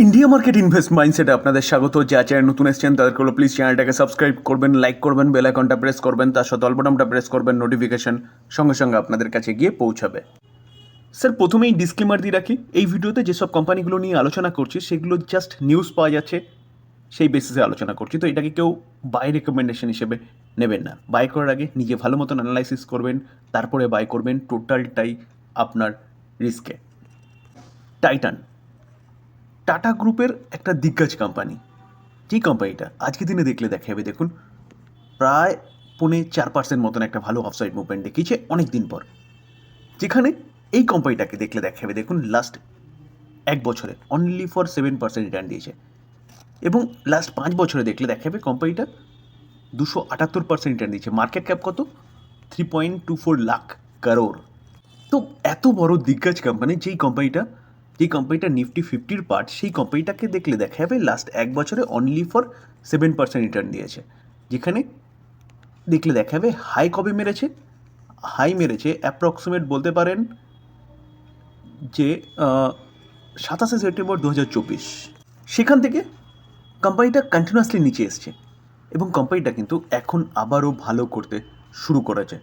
India market invest মাইন্ডসেটে আপনাদের স্বাগত। যা চ্যানেল নতুন এসেছেন তাদেরকে হলো প্লিজ চ্যানেলটাকে সাবস্ক্রাইব করবেন, লাইক করবেন, বেল আইকনটা প্রেস করবেন, তার সাথে অল বাটনটা প্রেস করবেন, নোটিফিকেশন সঙ্গে সঙ্গে আপনাদের কাছে গিয়ে পৌঁছাবে। স্যার প্রথমেই ডিসক্লেমার দিয়ে রাখি, এই ভিডিওতে যেসব কোম্পানিগুলো নিয়ে আলোচনা করছি সেগুলো জাস্ট নিউজ পাওয়া যাচ্ছে সেই বেসিসে আলোচনা করছি, তো এটাকে কেউ বাই রেকমেন্ডেশন হিসেবে নেবেন না। বাই করার আগে নিজে ভালো মতন অ্যানালাইসিস করবেন, তারপরে বাই করবেন, টোটালটাই আপনার রিস্কে। টাইটান টাটা গ্রুপের একটা দিগ্গজ কোম্পানি। যেই কোম্পানিটা আজকে দিনে দেখলে দেখা যাবে দেখুন প্রায় 4.5% মতন একটা ভালো অফসাইড মুভমেন্ট দেখিয়েছে অনেক দিন পর, যেখানে এই কোম্পানিটাকে দেখলে দেখা যাবে দেখুন লাস্ট এক বছরে অনলি ফর 7% রিটার্ন দিয়েছে, এবং লাস্ট 5 বছরে দেখলে দেখা যাবে কোম্পানিটা 278% রিটার্ন দিয়েছে। মার্কেট ক্যাপ কত? 3.24 লাখ কারোর। তো এত বড় দিগ্গজ কোম্পানি, যেই কোম্পানিটা নিফটি 50-র পার্ট, সেই কোম্পানিটাকে দেখলে দেখা যাবে লাস্ট এক বছরে অনলি ফর 7% রিটার্ন দিয়েছে, যেখানে দেখলে দেখা যাবে হাই কবে মেরেছে? হাই মেরেছে অ্যাপ্রক্সিমেট বলতে পারেন যে 27 সেপ্টেম্বর 2024। সেখান থেকে কোম্পানিটা কন্টিনিউয়াসলি নিচে এসছে, এবং কোম্পানিটা কিন্তু এখন আবারও ভালো করতে শুরু করেছে।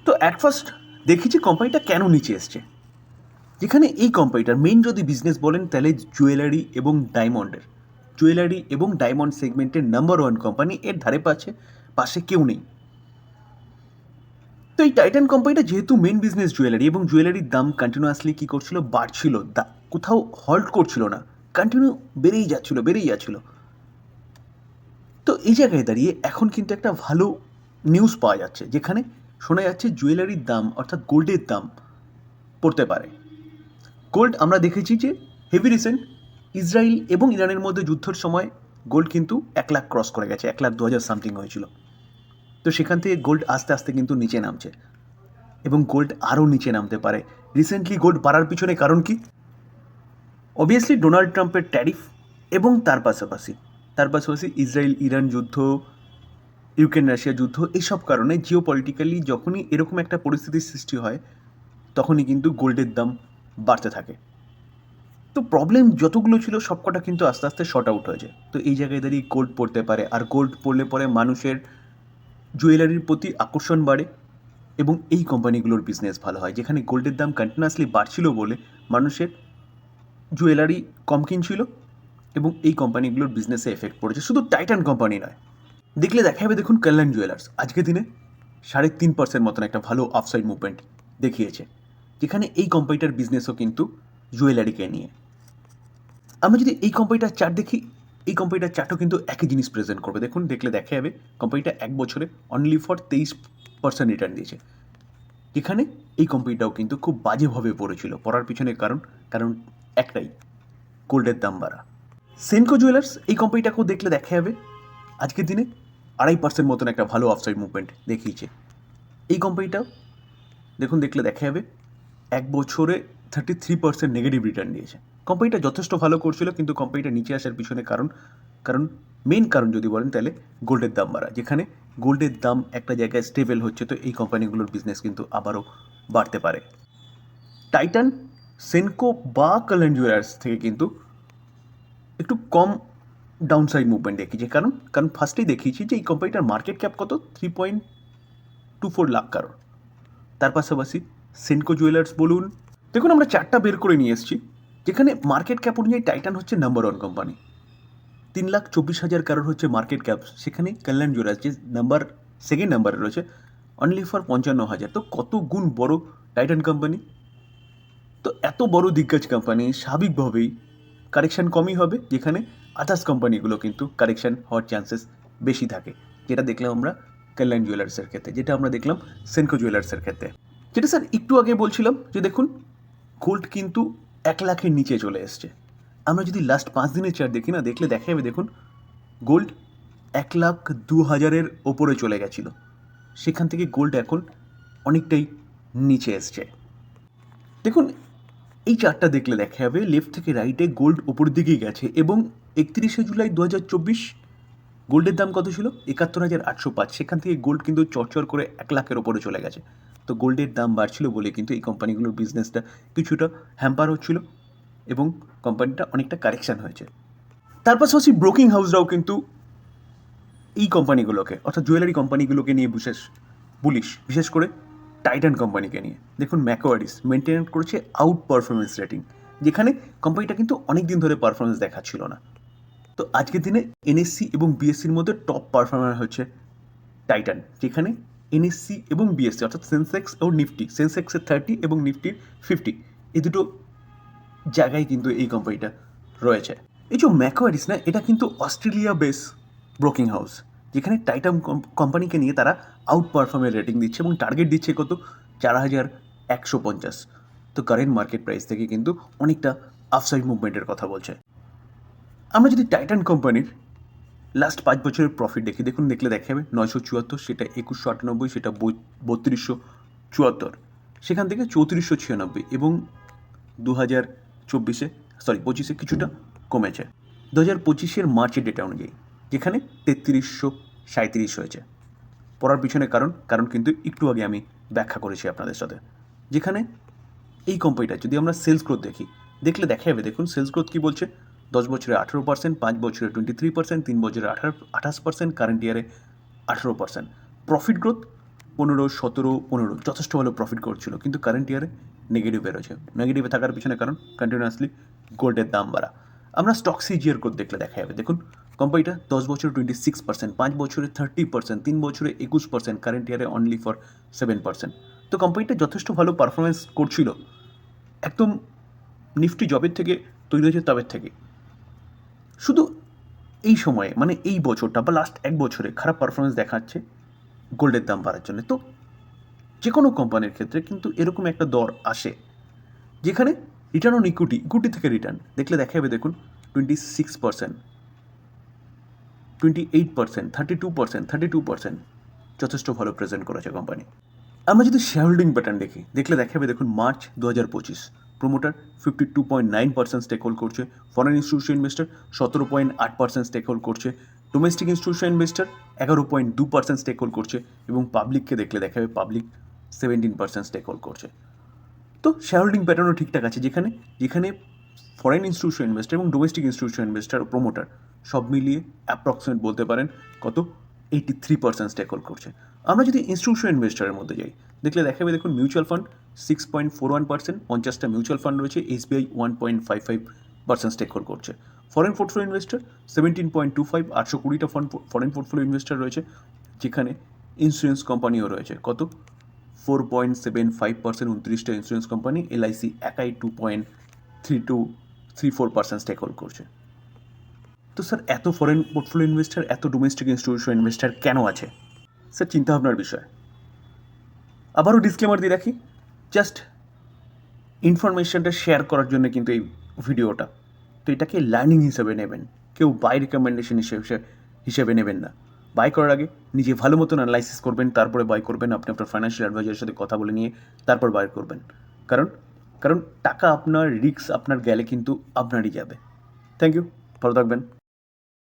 তো অ্যাট ফার্স্ট দেখেছি কোম্পানিটা কেন নিচে এসছে, যেখানে এই কোম্পানিটার মেইন যদি বিজনেস বলেন তাহলে জুয়েলারি এবং ডায়মন্ড সেগমেন্টের নাম্বার 1 কোম্পানি, এর ধারে পাশে কেউ নেই। তো এই টাইটান কোম্পানিটা যেহেতু মেন বিজনেস জুয়েলারি, এবং জুয়েলারির দাম কন্টিনিউয়াসলি কী করছিল? বাড়ছিল, কোথাও হল্ট করছিল না, কন্টিনিউ বেড়েই যাচ্ছিল। তো এই জায়গায় দাঁড়িয়ে এখন কিন্তু একটা ভালো নিউজ পাওয়া যাচ্ছে, যেখানে শোনা যাচ্ছে জুয়েলারির দাম অর্থাৎ গোল্ডের দাম পড়তে পারে। গোল্ড আমরা দেখেছি যে হেভি রিসেন্ট ইসরায়েল এবং ইরানের মধ্যে যুদ্ধের সময় গোল্ড কিন্তু 1 লাখ ক্রস করে গেছে, 1,02,000 সামথিং হয়েছিল। তো সেখান থেকে গোল্ড আস্তে আস্তে কিন্তু নিচে নামছে, এবং গোল্ড আরও নিচে নামতে পারে। রিসেন্টলি গোল্ড বাড়ার পিছনে কারণ কি? অবভিয়াসলি ডোনাল্ড ট্রাম্পের ট্যারিফ, এবং তার পাশাপাশি ইসরায়েল ইরান যুদ্ধ, ইউক্রেন রাশিয়া যুদ্ধ, এইসব কারণে জিওপলিটিক্যালি যখনই এরকম একটা পরিস্থিতির সৃষ্টি হয় তখনই কিন্তু গোল্ডের দাম বাড়তে থাকে। তো প্রবলেম যতগুলো ছিল সবকটা কিন্তু আস্তে আস্তে শর্ট আউট হয়েছে। তো এই জায়গায় দাঁড়িয়ে গোল্ড পড়তে পারে, আর গোল্ড পড়লে পরে মানুষের জুয়েলারির প্রতি আকর্ষণ বাড়ে, এবং এই কোম্পানিগুলোর বিজনেস ভালো হয়। যেখানে গোল্ডের দাম কন্টিনিউয়াসলি বাড়ছিল বলে মানুষের জুয়েলারি কম কিনছিল, এবং এই কোম্পানিগুলোর বিজনেসে এফেক্ট পড়েছে। শুধু টাইটান কোম্পানি নয়, দেখলে দেখা যাবে দেখুন কল্যাণ জুয়েলার্স আজকে দিনে 3.5% মতন একটা ভালো আফসাইড মুভমেন্ট দেখিয়েছে, যেখানে এই কোম্পানিটার বিজনেসও কিন্তু জুয়েলারিকে নিয়ে। আমরা যদি এই কোম্পানিটার চার্ট দেখি, এই কোম্পানিটার চার্টও কিন্তু একই জিনিস প্রেজেন্ট করবে। দেখুন দেখলে দেখা যাবে কোম্পানিটা এক বছরে অনলি ফর 23% রিটার্ন দিয়েছে, যেখানে এই কোম্পানিটাও কিন্তু খুব বাজেভাবে পড়ার পিছনে কারণ একটাই, গোল্ডের দাম বাড়া। সেনকো জুয়েলার্স এই কোম্পানিটাকেও দেখলে দেখা যাবে আজকের দিনে 2.5% মতন একটা ভালো অফসাইড মুভমেন্ট দেখিয়েছে। এই কোম্পানিটাও দেখলে দেখা যাবে এক বছরে 33% নেগেটিভ রিটার্ন দিয়েছে। কোম্পানিটা যথেষ্ট ভালো করছিল, কিন্তু কোম্পানিটা নিচে আসার পিছনে মেইন কারণ যদি বলেন তাহলে গোল্ডের দাম বাড়া, যেখানে গোল্ডের দাম একটা জায়গায় স্টেবল হচ্ছে, তো এই কোম্পানিগুলোর বিজনেস কিন্তু আবারও বাড়তে পারে। টাইটান, সেনকো বা কল্যাণ জুয়েলার্স থেকে কিন্তু একটু কম ডাউনসাইড মুভমেন্ট দেখিয়েছে, কারণ ফার্স্টেই দেখিয়েছি যে এই কোম্পানিটার মার্কেট ক্যাপ কত? 3.24 লাখ কারোর। তার পাশাপাশি সেনকো জুয়েলার্স বলুন, দেখুন আমরা চারটা বের করে নিয়ে এসেছি, যেখানে মার্কেট ক্যাপ অনুযায়ী টাইটান হচ্ছে নাম্বার 1 কোম্পানি, 3,24,000 কারোর হচ্ছে মার্কেট ক্যাপ। সেখানে কল্যাণ জুয়েলার্স যে সেকেন্ড নাম্বারে রয়েছে অনলি ফর 55,000। তো কত গুণ বড় টাইটান কোম্পানি। তো এত বড় দিগ্গজ কোম্পানি স্বাভাবিকভাবেই কারেকশান কমই হবে, যেখানে আদার্স কোম্পানিগুলো কিন্তু কারেকশান হওয়ার চান্সেস বেশি থাকে, যেটা দেখলাম আমরা কল্যাণ জুয়েলার্সের ক্ষেত্রে, যেটা আমরা দেখলাম সেনকো জুয়েলার্সের ক্ষেত্রে। যেটা স্যার একটু আগে বলছিলাম যে দেখুন গোল্ড কিন্তু 1 লাখের নিচে চলে এসছে। আমরা যদি লাস্ট 5 দিনের চার্ট দেখি না, দেখলে দেখা যাবে দেখুন গোল্ড 1,02,000-এর ওপরে চলে গেছিলো, সেখান থেকে গোল্ড এখন অনেকটাই নিচে এসছে। দেখুন এই চার্টটা দেখলে দেখা যাবে লেফট থেকে রাইটে গোল্ড ওপর দিকেই গেছে, এবং 31শে জুলাই 2024 গোল্ডের দাম কত ছিল? 71,805। সেখান থেকে গোল্ড কিন্তু চরচর করে 1 লাখের ওপরে চলে গেছে। তো গোল্ডের দাম বাড়ছিল বলে কিন্তু এই কোম্পানিগুলোর বিজনেসটা কিছুটা হ্যাম্পার হচ্ছিল, এবং কোম্পানিটা অনেকটা কারেকশান হয়েছে। তার পাশাপাশি ব্রোকিং হাউসরাও কিন্তু এই কোম্পানিগুলোকে অর্থাৎ জুয়েলারি কোম্পানিগুলোকে নিয়ে বুলিশ, বিশেষ করে টাইটান কোম্পানিকে নিয়ে। দেখুন ম্যাকোয়ারিস মেনটেন করেছে আউট পারফরমেন্স রেটিং, যেখানে কোম্পানিটা কিন্তু অনেক দিন ধরে পারফরমেন্স দেখাচ্ছিল না। তো আজকের দিনে এনএসসি এবং বিএসসির মধ্যে টপ পারফর্মার হচ্ছে টাইটান, যেখানে এনএসসি এবং বিএসসি অর্থাৎ সেন্সেক্স ও নিফটি, সেন্সেক্সের 30 এবং নিফটির 50, এই দুটো জায়গায় কিন্তু এই কোম্পানিটা রয়েছে। এই যে ম্যাকোয়ারিস না, এটা কিন্তু অস্ট্রেলিয়া বেস ব্রোকিং হাউস, যেখানে টাইটান কোম্পানিকে নিয়ে তারা আউট পারফর্মের রেটিং দিচ্ছে এবং টার্গেট দিচ্ছে কত 4150। তো কারেন্ট মার্কেট প্রাইস থেকে কিন্তু অনেকটা আপসাইড মুভমেন্টের কথা বলছে। আমরা যদি টাইটান কোম্পানির লাস্ট 5 বছরের প্রফিট দেখি, দেখলে দেখা যাবে 974, সেটা 2198, সেটা 3274, সেখান থেকে 3496 এবং 25-এ কিছুটা কমেছে 2025-এর মার্চের ডেটা অনুযায়ী, যেখানে 3337 হয়েছে। পড়ার পিছনে কারণ কিন্তু একটু আগে আমি ব্যাখ্যা করেছি আপনাদের সাথে। যেখানে এই কোম্পানিটা যদি আমরা সেলস গ্রোথ দেখলে দেখা যাবে, দেখুন সেলস গ্রোথ কী বলছে, 10 বছরে 18%, 5 বছরে 23%, 3 বছরে 28%, কারেন্ট ইয়ারে 18%। প্রফিট গ্রোথ 15, যথেষ্ট ভালো প্রফিট করছিল, কিন্তু কারেন্ট ইয়ারে নেগেটিভ বেরোছে। নেগেটিভে থাকার পিছনে কারণ কন্টিনিউয়াসলি গোল্ডের দাম বাড়া। আমরা স্টক সিজিআর গ্রোথ দেখলে দেখা যাবে, দেখুন কোম্পানিটা 10 বছরে 26%, 5 বছরে 30%, 3 বছরে 21%, কারেন্ট ইয়ারে অনলি ফর 7%। তো কোম্পানিটা যথেষ্ট ভালো পারফরমেন্স করছিল, একদম নিফটি জবের থেকে তৈরি হয়েছে তবের থেকে। শুধু এই সময়ে মানে এই বছরটা বা লাস্ট 1 বছরে খারাপ পারফরমেন্স দেখাচ্ছে গোল্ডের দাম বাড়ার জন্য। তো যে কোনো কোম্পানির ক্ষেত্রে কিন্তু এরকম একটা দর আসে, যেখানে রিটার্ন অন ইকুইটি থেকে রিটার্ন দেখলে দেখা যাবে, দেখুন 26%, 28%, 32%, যথেষ্ট ভালো প্রেজেন্ট করেছে কোম্পানি। আমরা যদি শেয়ার হোল্ডিং প্যাটার্ন দেখলে দেখা যাবে, দেখুন মার্চ 2025 প্রোমোটার 52.9% স্টেক হোল্ড করছে, foreign institution investor 17.8% stake hold করছে, domestic institution investor 11.2% stake hold করছে, এবং পাবলিককে দেখলে দেখা যাবে পাবলিক 17% স্টেক হোল্ড করছে। তো শেয়ার হোল্ডিং প্যাটার্নও ঠিকঠাক আছে, যেখানে ফরেন ইনস্টিটিউশন ইনভেস্টার এবং ডোমেস্টিক ইনস্টিটিউশন ইনভেস্টার ও প্রোমোটার সব মিলিয়ে অ্যাপ্রক্সিমেট বলতে পারেন কত 83% স্টেক হোল্ড করছে। আমরা যদি ইনস্টিটিউশন ইনভেস্টারের মধ্যে যাই, দেখলে দেখা যাবে, দেখুন মিউচুয়াল ফান্ড 6.41%, 50টা মিউচুয়াল ফান্ড রয়েছে, এসবিআই 1.55% স্টেক হোল্ড করছে। ফরেন পোর্টফোলিও ইনভেস্টার 17.25, 820টা ফরেন পোর্টফোলিও ইনভেস্টার রয়েছে, যেখানে ইন্স্যুরেন্স কোম্পানিও রয়েছে কত 4.75%, 29টা ইন্স্যুরেন্স কোম্পানি, এলআইসি একাই 2.34% স্টেক হোল্ড করছে। তো স্যার এত ফরেন পোর্টফোলিও ইনভেস্টার, এত ডোমেস্টিক ইনস্টিটিউশন ইনভেস্টার কেন আছে? স্যার চিন্তাভাবনার বিষয়। আবারও ডিসক্লেমার দিয়ে রাখি, জাস্ট ইনফরমেশনটা শেয়ার করার জন্য কিন্তু এই ভিডিওটা। তো এটাকে লার্নিং হিসেবে নেবেন, কেউ বাই রিকমেন্ডেশন হিসেবে নেবেন না। বাই করার আগে নিজে ভালো মতন অ্যানালাইসিস করবেন, তারপরে বাই করবেন। আপনি আপনার ফাইন্যান্সিয়াল অ্যাডভাইজারের সাথে কথা বলে নিয়ে তারপর বাই করবেন। কারণ টাকা আপনার, রিস্ক আপনার গেলে কিন্তু আপনারই যাবে। থ্যাংক ইউ, ভালো থাকবেন।